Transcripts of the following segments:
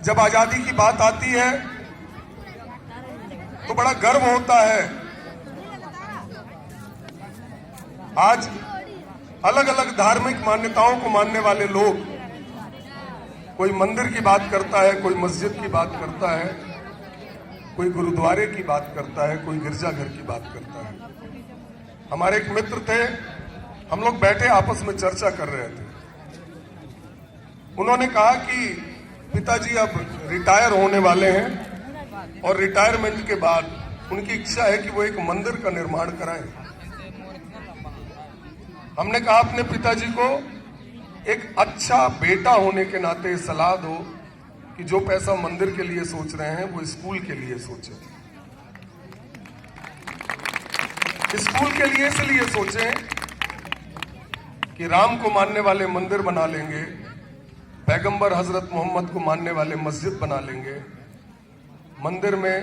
जब आजादी की बात आती है तो बड़ा गर्व होता है। आज अलग अलग धार्मिक मान्यताओं को मानने वाले लोग, कोई मंदिर की बात करता है, कोई मस्जिद की बात करता है, कोई गुरुद्वारे की बात करता है, कोई गिरजाघर की बात करता है। हमारे एक मित्र थे, हम लोग बैठे आपस में चर्चा कर रहे थे। उन्होंने कहा कि पिताजी अब रिटायर होने वाले हैं और रिटायरमेंट के बाद उनकी इच्छा है कि वो एक मंदिर का निर्माण कराएं। हमने कहा अपने पिताजी को एक अच्छा बेटा होने के नाते सलाह दो कि जो पैसा मंदिर के लिए सोच रहे हैं वो स्कूल के लिए सोचें। स्कूल के लिए इसलिए सोचें कि राम को मानने वाले मंदिर बना लेंगे, पैगंबर हजरत मोहम्मद को मानने वाले मस्जिद बना लेंगे। मंदिर में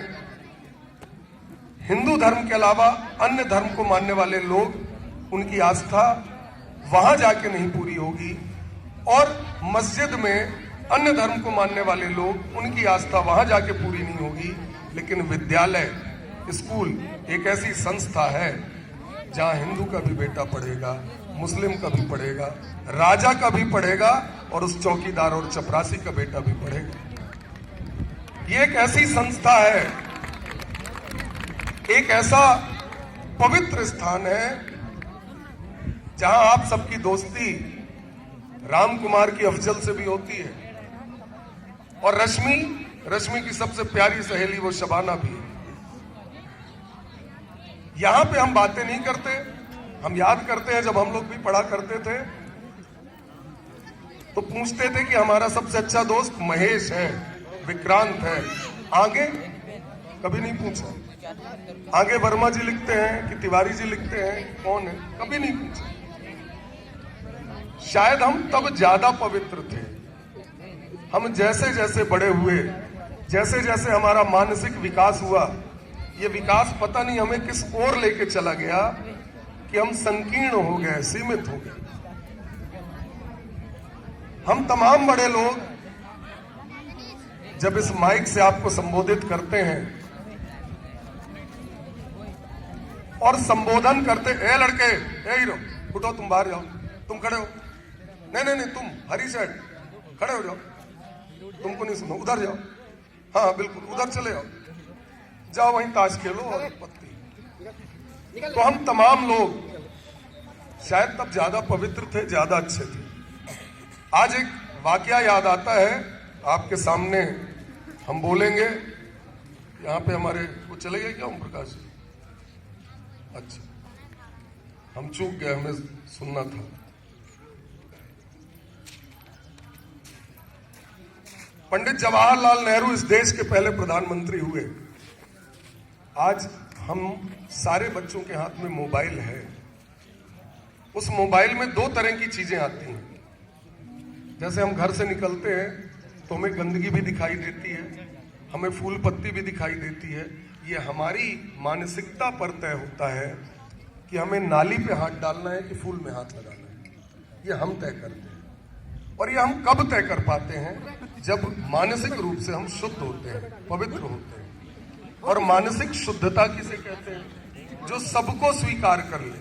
हिंदू धर्म के अलावा अन्य धर्म को मानने वाले लोग, उनकी आस्था वहां जाके नहीं पूरी होगी, और मस्जिद में अन्य धर्म को मानने वाले लोग, उनकी आस्था वहां जाके पूरी नहीं होगी। लेकिन विद्यालय, स्कूल एक ऐसी संस्था है जहां हिंदू का भी बेटा पढ़ेगा, मुस्लिम का भी पढ़ेगा, राजा का भी पढ़ेगा और उस चौकीदार और चपरासी का बेटा भी पढ़ेगा। ये एक ऐसी संस्था है, एक ऐसा पवित्र स्थान है जहां आप सबकी दोस्ती राम कुमार की अफजल से भी होती है, और रश्मि की सबसे प्यारी सहेली वो शबाना भी है। यहां पे हम बातें नहीं करते, हम याद करते हैं जब हम लोग भी पढ़ा करते थे तो पूछते थे कि हमारा सबसे अच्छा दोस्त महेश है, विक्रांत है, आगे कभी नहीं पूछा। आगे वर्मा जी लिखते हैं कि तिवारी जी लिखते हैं, कौन है, कभी नहीं पूछा। शायद हम तब ज्यादा पवित्र थे। हम जैसे जैसे बड़े हुए, जैसे जैसे हमारा मानसिक विकास हुआ, ये विकास पता नहीं हमें किस ओर लेके चला गया कि हम संकीर्ण हो गए, सीमित हो गए। हम तमाम बड़े लोग जब इस माइक से आपको संबोधित करते हैं और संबोधन करते, ए लड़के, ए हीरो, उठो, तुम बाहर जाओ, तुम खड़े हो, नहीं, तुम हरी साइड खड़े हो जाओ, तुमको नहीं सुनो, उधर जाओ, हाँ बिल्कुल उधर चले जाओ, वहीं ताश खेलो और पत्ती। तो हम तमाम लोग शायद तब ज्यादा पवित्र थे, ज्यादा अच्छे थे। आज एक वाकया याद आता है, आपके सामने हम बोलेंगे। यहाँ पे हमारे वो चले गए क्या, ओम प्रकाश? अच्छा, हम चूक गए, हमें सुनना था। पंडित जवाहरलाल नेहरू इस देश के पहले प्रधानमंत्री हुए। आज हम सारे बच्चों के हाथ में मोबाइल है। उस मोबाइल में दो तरह की चीजें आती हैं। जैसे हम घर से निकलते हैं तो हमें गंदगी भी दिखाई देती है, हमें फूल पत्ती भी दिखाई देती है। ये हमारी मानसिकता पर तय होता है कि हमें नाली पे हाथ डालना है कि फूल में हाथ लगाना है। ये हम तय करते हैं। और ये हम कब तय कर पाते हैं? जब मानसिक रूप से हम शुद्ध होते हैं, पवित्र होते हैं। और मानसिक शुद्धता किसे कहते हैं? जो सबको स्वीकार कर ले,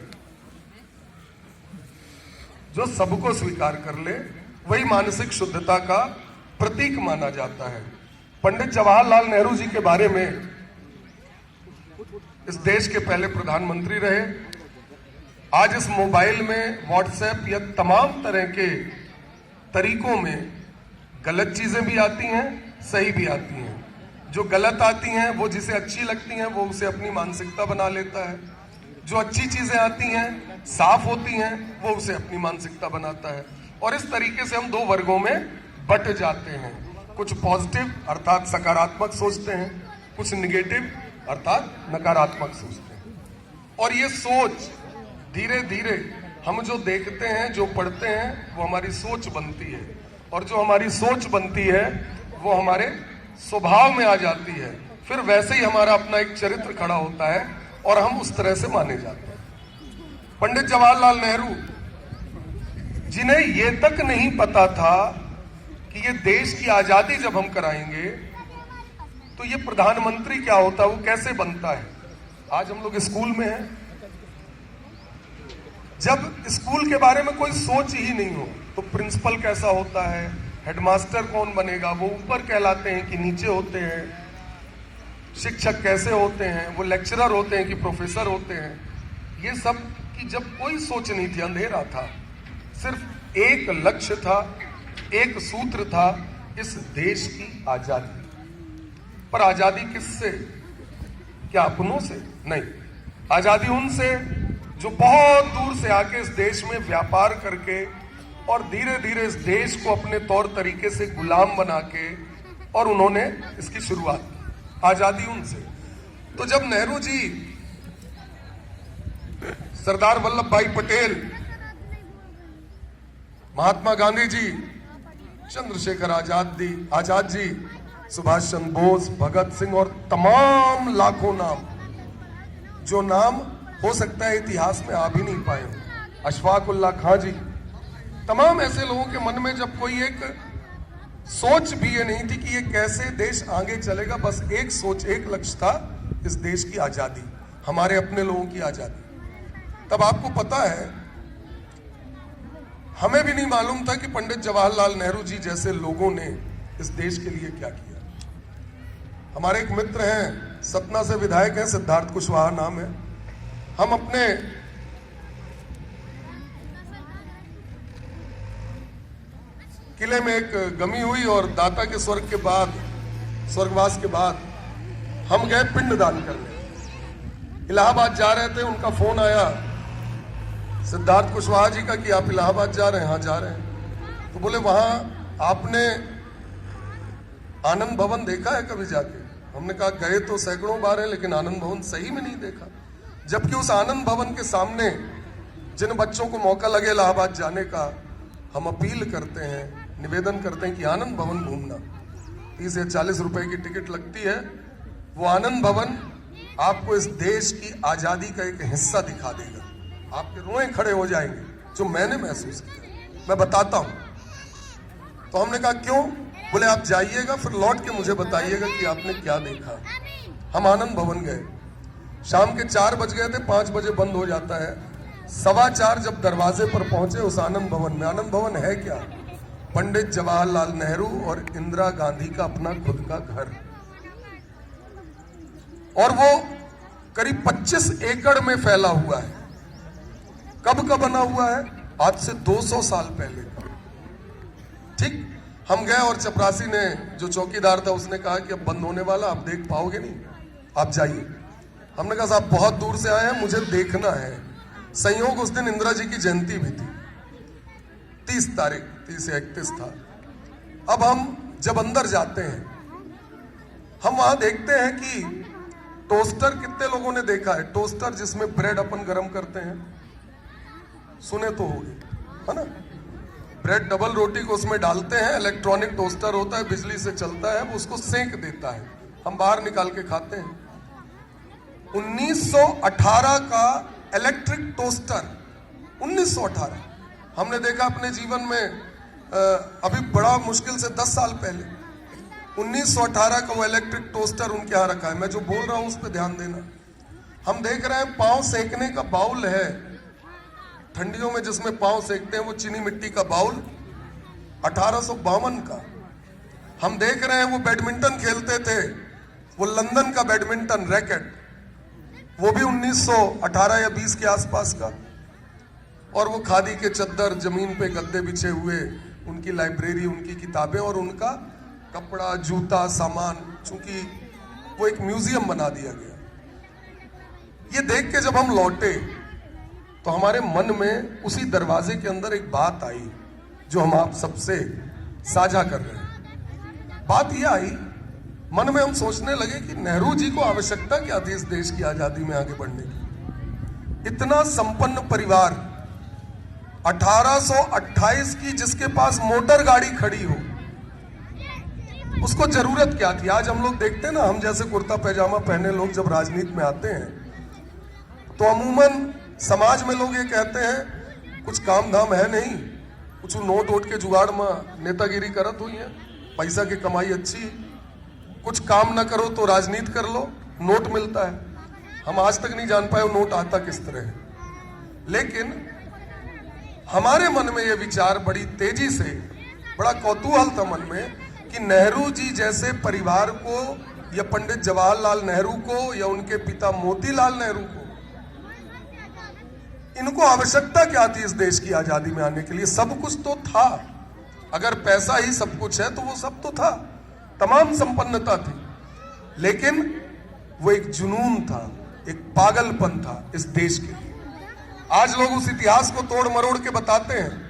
जो सबको स्वीकार कर ले, वही मानसिक शुद्धता का प्रतीक माना जाता है। पंडित जवाहरलाल नेहरू जी के बारे में, इस देश के पहले प्रधानमंत्री रहे। आज इस मोबाइल में, व्हाट्सएप या तमाम तरह के तरीकों में गलत चीजें भी आती हैं, सही भी आती हैं। जो गलत आती हैं, वो जिसे अच्छी लगती हैं, वो उसे अपनी मानसिकता बना लेता है। जो अच्छी चीजें आती हैं, साफ होती हैं, वो उसे अपनी मानसिकता बनाता है। और इस तरीके से हम दो वर्गों में बट जाते हैं। कुछ पॉजिटिव अर्थात सकारात्मक सोचते हैं, कुछ निगेटिव अर्थात नकारात्मक सोचते हैं। और ये सोच धीरे धीरे हम जो देखते हैं, जो पढ़ते हैं, वो हमारी सोच बनती है। और जो हमारी सोच बनती है वो हमारे स्वभाव में आ जाती है। फिर वैसे ही हमारा अपना एक चरित्र खड़ा होता है और हम उस तरह से माने जाते हैं। पंडित जवाहरलाल नेहरू जिन्हें ये तक नहीं पता था कि ये देश की आजादी जब हम कराएंगे तो ये प्रधानमंत्री क्या होता है, वो कैसे बनता है। आज हम लोग स्कूल में हैं, जब स्कूल के बारे में कोई सोच ही नहीं हो तो प्रिंसिपल कैसा होता है, हेडमास्टर कौन बनेगा, वो ऊपर कहलाते हैं कि नीचे होते हैं, शिक्षक कैसे होते हैं, वो लेक्चरर होते हैं कि प्रोफेसर होते हैं। ये सब की जब कोई सोच नहीं थी, अंधेरा था, सिर्फ एक लक्ष्य था, एक सूत्र था, इस देश की आजादी। पर आजादी किससे? क्या अपनों से? नहीं, आजादी उनसे जो बहुत दूर से आके इस देश में व्यापार करके और धीरे धीरे इस देश को अपने तौर तरीके से गुलाम बना के और उन्होंने इसकी शुरुआत की। आजादी उनसे। तो जब नेहरू जी, सरदार वल्लभ भाई पटेल, महात्मा गांधी जी, चंद्रशेखर आजाद जी, सुभाष चंद्र बोस, भगत सिंह और तमाम लाखों नाम, जो नाम हो सकता है इतिहास में आ भी नहीं पाए हो, अशफाक उल्लाह खां जी, तमाम ऐसे लोगों के मन में जब कोई एक सोच भी ये नहीं थी कि ये कैसे देश आगे चलेगा, बस एक सोच, एक लक्ष्य था, इस देश की आजादी, हमारे अपने लोगों की आजादी। तब आपको पता है, हमें भी नहीं मालूम था कि पंडित जवाहरलाल नेहरू जी जैसे लोगों ने इस देश के लिए क्या किया। हमारे एक मित्र हैं, सतना से विधायक हैं, सिद्धार्थ कुशवाहा नाम है। हम अपने किले में एक गमी हुई और दाता के स्वर्गवास के बाद हम गए पिंडदान करने। इलाहाबाद जा रहे थे, उनका फोन आया सिद्धार्थ कुशवाहा जी का कि आप इलाहाबाद जा रहे हैं? हाँ जा रहे हैं। तो बोले वहां आपने आनंद भवन देखा है कभी जाके? हमने कहा गए तो सैकड़ों बार है, लेकिन आनंद भवन सही में नहीं देखा। जबकि उस आनंद भवन के सामने जिन बच्चों को मौका लगे इलाहाबाद जाने का, हम अपील करते हैं, निवेदन करते हैं कि आनंद भवन घूमना, 30 या 40 रुपए की टिकट लगती है। वो आनंद भवन आपको इस देश की आजादी का एक हिस्सा दिखा देगा, आपके रोए खड़े हो जाएंगे, जो मैंने महसूस किया। मैं बताता हूं। तो हमने कहा क्यों? बोले आप जाइएगा, फिर लौट के मुझे बताइएगा कि आपने क्या देखा। हम आनंद भवन गए, शाम के 4 बज गए थे, 5 बजे बंद हो जाता है। 4:15 जब दरवाजे पर पहुंचे उस आनंद भवन में, आनंद भवन है क्या? पंडित जवाहरलाल नेहरू और इंदिरा गांधी का अपना खुद का घर, और वो करीब 25 एकड़ में फैला हुआ है। कब का बना हुआ है? आज से 200 साल पहले। ठीक, हम गए और चपरासी ने, जो चौकीदार था, उसने कहा कि अब बंद होने वाला, आप देख पाओगे नहीं, आप जाइए। हमने कहा साहब बहुत दूर से आए हैं, मुझे देखना है। संयोग उस दिन इंदिरा जी की जयंती भी थी, 30 तारीख, 30 या 31 था। अब हम जब अंदर जाते हैं, हम वहां देखते हैं कि टोस्टर, कितने लोगों ने देखा है टोस्टर जिसमें ब्रेड अपन गरम करते हैं? सुने तो होंगे, है ना? ब्रेड, डबल रोटी को उसमें डालते हैं, इलेक्ट्रॉनिक टोस्टर होता है, बिजली से चलता है, वो उसको सेंक देता है, हम बाहर निकाल के खाते हैं। 1918 का इलेक्ट्रिक टोस्टर, 1918 हमने देखा अपने जीवन में, अभी बड़ा मुश्किल से 10 साल पहले 1918 का वो इलेक्ट्रिक टोस्टर उनके यहाँ रखा है। मैं जो बोल रहा हूं उस पर ध्यान देना। हम देख रहे हैं पांव सेकने का बाउल है, ठंडियों में जिसमें पांव सेकते हैं, वो चीनी मिट्टी का बाउल 1852 का। हम देख रहे हैं वो बैडमिंटन खेलते थे, वो लंदन का बैडमिंटन रैकेट, वो भी 1918 या 20 के आसपास का। और वो खादी के चद्दर, जमीन पे गद्दे बिछे हुए, उनकी लाइब्रेरी, उनकी किताबें और उनका कपड़ा, जूता, सामान, चूंकि वो एक म्यूजियम बना दिया गया। ये देख के जब हम लौटे तो हमारे मन में उसी दरवाजे के अंदर एक बात आई, जो हम आप सबसे साझा कर रहे हैं। बात यह आई, मन में हम सोचने लगे कि नेहरू जी को आवश्यकता क्या थी इस देश की आजादी में आगे बढ़ने की। इतना संपन्न परिवार, 1828 की, जिसके पास मोटर गाड़ी खड़ी हो, उसको जरूरत क्या थी? आज हम लोग देखते हैं ना, हम जैसे कुर्ता पैजामा पहने लोग जब राजनीति में आते हैं तो अमूमन समाज में लोग ये कहते हैं कुछ काम धाम है नहीं, कुछ नोट वोट के जुगाड़ में नेतागिरी करत हुई है, पैसा की कमाई अच्छी, कुछ काम ना करो तो राजनीति कर लो, नोट मिलता है। हम आज तक नहीं जान पाए वो नोट आता किस तरह है, लेकिन हमारे मन में ये विचार बड़ी तेजी से, बड़ा कौतूहल था मन में कि नेहरू जी जैसे परिवार को या पंडित जवाहरलाल नेहरू को या उनके पिता मोतीलाल नेहरू को, इनको आवश्यकता क्या थी इस देश की आजादी में आने के लिए? सब कुछ तो था, अगर पैसा ही सब कुछ है तो वो सब तो था, तमाम संपन्नता थी, लेकिन वो एक जुनून था, एक पागलपन था इस देश के लिए। आज लोग उस इतिहास को तोड़ मरोड़ के बताते हैं।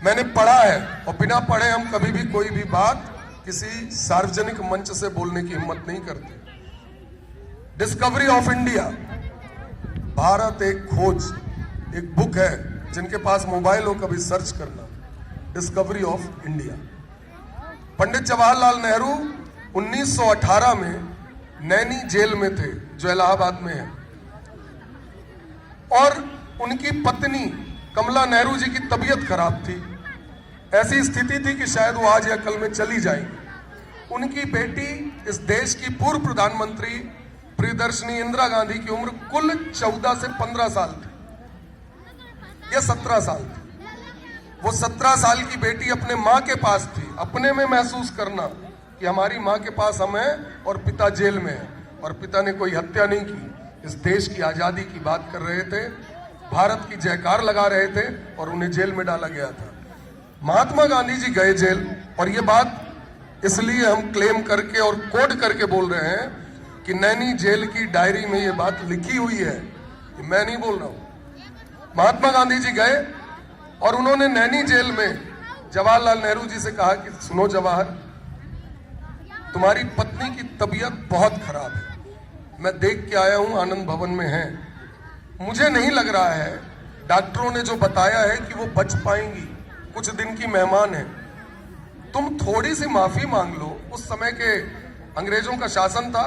मैंने पढ़ा है, और बिना पढ़े हम कभी भी कोई भी बात किसी सार्वजनिक मंच से बोलने की हिम्मत नहीं करते। डिस्कवरी ऑफ इंडिया, भारत एक खोज, एक बुक है, जिनके पास मोबाइल हो कभी सर्च करना, discovery of India. Pandit Jawaharlal Nehru 1918 में नैनी जेल में थे, जो इलाहाबाद में है, और उनकी पत्नी कमला नेहरू जी की तबीयत खराब थी। ऐसी स्थिति थी कि शायद वो आज या कल में चली जाएंगी। उनकी बेटी, इस देश की पूर्व प्रधानमंत्री प्रियदर्शनी इंदिरा गांधी की उम्र कुल 14 से 15 साल थी, या 17 साल थी। वो 17 साल की बेटी अपने माँ के पास थी। अपने में महसूस करना कि हमारी माँ के पास हम हैं और पिता जेल में है, और पिता ने कोई हत्या नहीं की, इस देश की आजादी की बात कर रहे थे, भारत की जयकार लगा रहे थे, और उन्हें जेल में डाला गया था। महात्मा गांधी जी गए जेल, और ये बात इसलिए हम क्लेम करके और कोड करके बोल रहे हैं कि नैनी जेल की डायरी में ये बात लिखी हुई है, कि मैं नहीं बोल रहा हूं। महात्मा गांधी जी गए और उन्होंने नैनी जेल में जवाहरलाल नेहरू जी से कहा कि सुनो जवाहर, तुम्हारी पत्नी की तबीयत बहुत खराब है, मैं देख के आया हूं, आनंद भवन में है, मुझे नहीं लग रहा है, डॉक्टरों ने जो बताया है कि वो बच पाएंगी, कुछ दिन की मेहमान है, तुम थोड़ी सी माफी मांग लो। उस समय के अंग्रेजों का शासन था,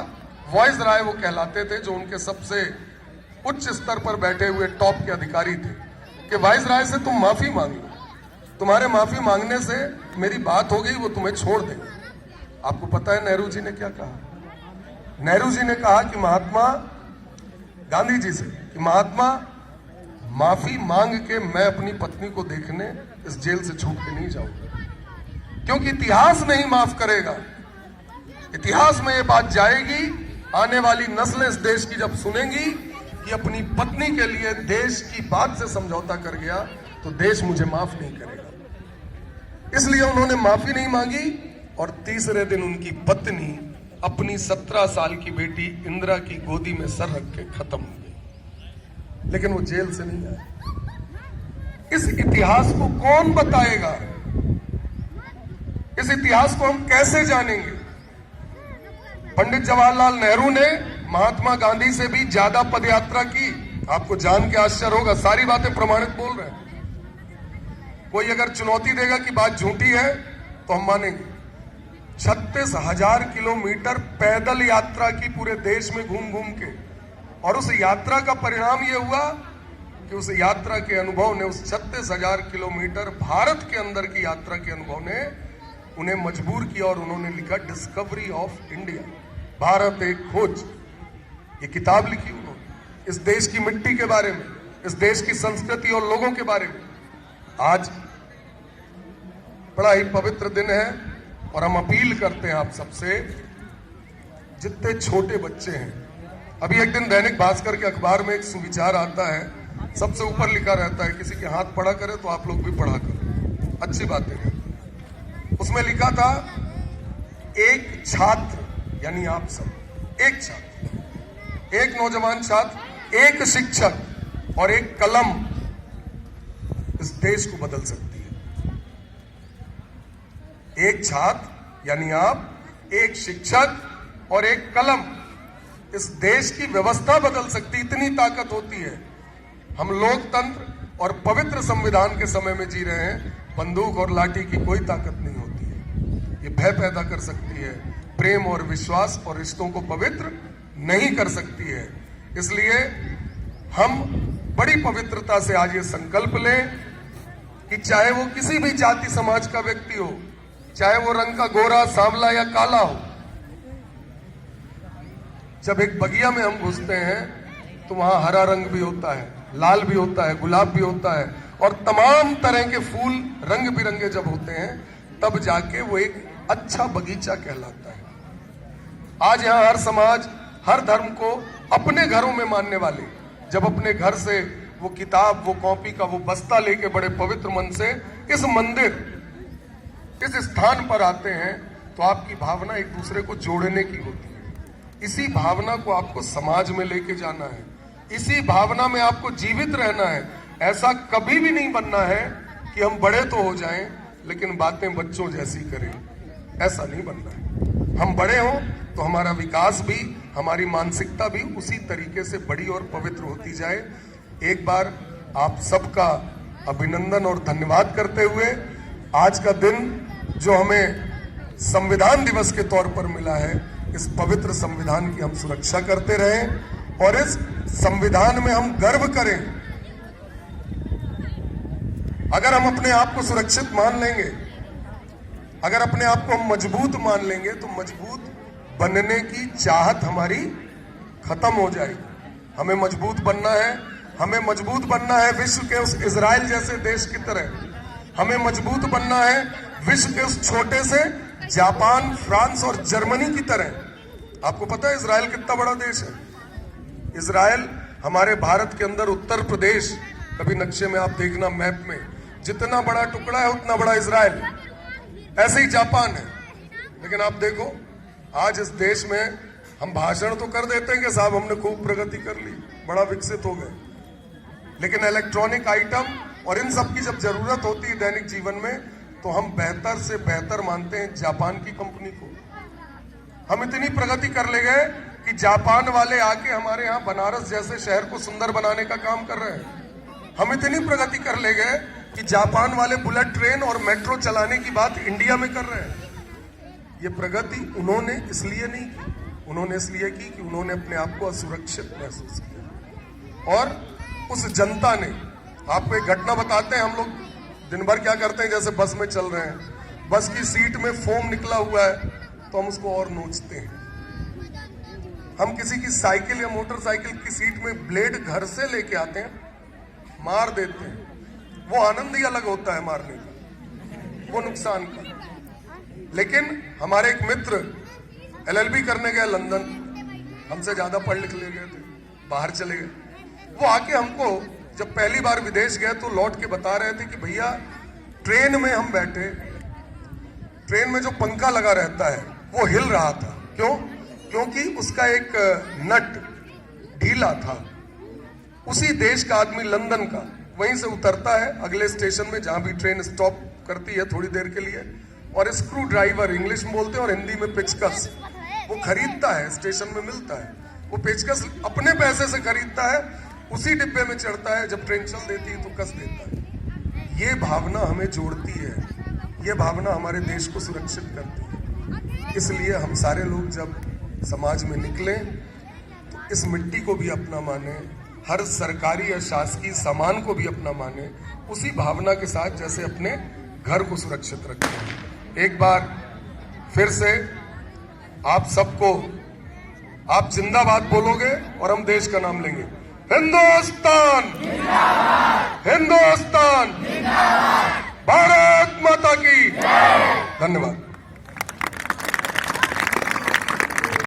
वॉइस राय वो कहलाते थे, जो उनके सबसे उच्च स्तर पर बैठे हुए टॉप के अधिकारी थे, कि वाइस राय से तुम माफी मांग लो, तुम्हारे माफी मांगने से मेरी बात हो गई, वो तुम्हें छोड़ देंगे। आपको पता है नेहरू जी ने क्या कहा? नेहरू जी ने कहा कि महात्मा गांधी जी से, कि महात्मा माफी मांग के मैं अपनी पत्नी को देखने इस जेल से छूट के नहीं जाऊंगा, क्योंकि इतिहास नहीं माफ करेगा। इतिहास में ये बात जाएगी, आने वाली नस्लें इस देश की जब सुनेंगी कि अपनी पत्नी के लिए देश की बात से समझौता कर गया, तो देश मुझे माफ नहीं करेगा। इसलिए उन्होंने माफी नहीं मांगी, और तीसरे दिन उनकी पत्नी अपनी 17 साल की बेटी इंदिरा की गोदी में सर रख के खत्म हो गई, लेकिन वो जेल से नहीं आए। इस इतिहास को कौन बताएगा? इस इतिहास को हम कैसे जानेंगे? पंडित जवाहरलाल नेहरू ने महात्मा गांधी से भी ज्यादा पदयात्रा की। आपको जान के आश्चर्य होगा, सारी बातें प्रमाणित बोल रहे हैं। कोई अगर चुनौती देगा कि बात झूठी है तो हम मानेंगे। 36,000 किलोमीटर पैदल यात्रा की पूरे देश में घूम घूम के, और उस यात्रा का परिणाम यह हुआ कि उस यात्रा के अनुभव ने, उस 36,000 किलोमीटर भारत के अंदर की यात्रा के अनुभव ने उन्हें मजबूर किया, और उन्होंने लिखा डिस्कवरी ऑफ इंडिया, भारत एक खोज। ये किताब लिखी उन्होंने इस देश की मिट्टी के बारे में, इस देश की संस्कृति और लोगों के बारे में। आज बड़ा ही पवित्र दिन है, और हम अपील करते हैं आप सबसे, जितने छोटे बच्चे हैं। अभी एक दिन दैनिक भास्कर के अखबार में एक सुविचार आता है, सबसे ऊपर लिखा रहता है, किसी के हाथ पढ़ा करे तो आप लोग भी पढ़ा करें, अच्छी बातें हैं। उसमें लिखा था, एक छात्र, यानी आप सब, एक छात्र, एक नौजवान छात्र, एक शिक्षक और एक कलम इस देश को बदल सकती है। एक छात्र यानी आप, एक शिक्षक और एक कलम इस देश की व्यवस्था बदल सकती, इतनी ताकत होती है। हम लोकतंत्र और पवित्र संविधान के समय में जी रहे हैं। बंदूक और लाठी की कोई ताकत नहीं होती है। ये भय पैदा कर सकती है, प्रेम और विश्वास और रिश्तों को पवित्र नहीं कर सकती है। इसलिए हम बड़ी पवित्रता से आज ये संकल्प लें कि चाहे वो किसी भी जाति समाज का व्यक्ति हो, चाहे वो रंग का गोरा, सांवला या काला हो, जब एक बगिया में हम घुसते हैं तो वहां हरा रंग भी होता है, लाल भी होता है, गुलाब भी होता है, और तमाम तरह के फूल रंग बिरंगे जब होते हैं तब जाके वो एक अच्छा बगीचा कहलाता है। आज यहां हर समाज, हर धर्म को अपने घरों में मानने वाले जब अपने घर से वो किताब, वो कॉपी का वो बस्ता लेके बड़े पवित्र मन से इस मंदिर, इस स्थान पर आते हैं तो आपकी भावना एक दूसरे को जोड़ने की होती है। इसी भावना को आपको समाज में लेके जाना है, इसी भावना में आपको जीवित रहना है। ऐसा कभी भी नहीं बनना है कि हम बड़े तो हो जाएं लेकिन बातें बच्चों जैसी करें, ऐसा नहीं बनना है। हम बड़े हों तो हमारा विकास भी, हमारी मानसिकता भी उसी तरीके से बड़ी और पवित्र होती जाए। एक बार आप सबका अभिनंदन और धन्यवाद करते हुए आज का दिन जो हमें संविधान दिवस के तौर पर मिला है, इस पवित्र संविधान की हम सुरक्षा करते रहें और इस संविधान में हम गर्व करें। अगर हम अपने आप को सुरक्षित मान लेंगे, अगर अपने आप को हम मजबूत मान लेंगे तो मजबूत बनने की चाहत हमारी खत्म हो जाएगी। हमें मजबूत बनना है, हमें मजबूत बनना है विश्व के उस इजराइल जैसे देश की तरह। हमें मजबूत बनना है विश्व के उस छोटे से जापान, फ्रांस और जर्मनी की तरह। आपको पता है इजराइल कितना बड़ा देश है? इजराइल हमारे भारत के अंदर उत्तर प्रदेश, कभी नक्शे में आप देखना, मैप में, जितना बड़ा टुकड़ा है उतना बड़ा इजराइल, ऐसे ही जापान है। लेकिन आप देखो आज इस देश में हम भाषण तो कर देते हैं कि साहब हमने खूब प्रगति कर ली, बड़ा विकसित हो गए, लेकिन इलेक्ट्रॉनिक आइटम और इन सब की जब जरूरत होती है दैनिक जीवन में तो हम बेहतर से बेहतर मानते हैं जापान की कंपनी को। हम इतनी प्रगति कर ले गए कि जापान वाले आके हमारे यहाँ बनारस जैसे शहर को सुंदर बनाने का काम कर रहे हैं। हम इतनी प्रगति कर ले गए कि जापान वाले बुलेट ट्रेन और मेट्रो चलाने की बात इंडिया में कर रहे हैं। ये प्रगति उन्होंने इसलिए नहीं की, उन्होंने इसलिए की कि उन्होंने अपने आप को असुरक्षित महसूस किया। और उस जनता ने, आपको एक घटना बताते हैं, हम लोग दिन भर क्या करते हैं, जैसे बस में चल रहे हैं, बस की सीट में फोम निकला हुआ है तो हम उसको और नोचते हैं। हम किसी की साइकिल या मोटरसाइकिल की सीट में ब्लेड घर से लेके आते हैं, मार देते हैं। वो आनंद ही अलग होता है मारने का, वो नुकसान का। लेकिन हमारे एक मित्र LLB करने गए लंदन, हमसे ज्यादा पढ़ लिख ले गए थे, बाहर चले गए। वो आके हमको जब पहली बार विदेश गए तो लौट के बता रहे थे कि भैया ट्रेन में हम बैठे, ट्रेन में जो पंखा लगा रहता है वो हिल रहा था। क्यों? क्योंकि उसका एक नट ढीला था। उसी देश का आदमी लंदन का वहीं से उतरता है अगले स्टेशन में जहां भी ट्रेन स्टॉप करती है थोड़ी देर के लिए, और स्क्रू ड्राइवर इंग्लिश में बोलते हैं और हिंदी में पेचकस, वो खरीदता है, स्टेशन में मिलता है। वो पेचकस अपने पैसे से खरीदता है, उसी डिब्बे में चढ़ता है, जब ट्रेन चल देती है तो कस देता है। ये भावना हमें जोड़ती है, ये भावना हमारे देश को सुरक्षित करती है। इसलिए हम सारे लोग जब समाज में निकलें तो इस मिट्टी को भी अपना माने, हर सरकारी या शासकीय सामान को भी अपना माने, उसी भावना के साथ जैसे अपने घर को सुरक्षित रखते हैं। एक बार फिर से आप सबको, आप जिंदाबाद बोलोगे और हम देश का नाम लेंगे। हिंदुस्तान जिंदाबाद, हिंदुस्तान जिंदाबाद, भारत माता की धन्यवाद।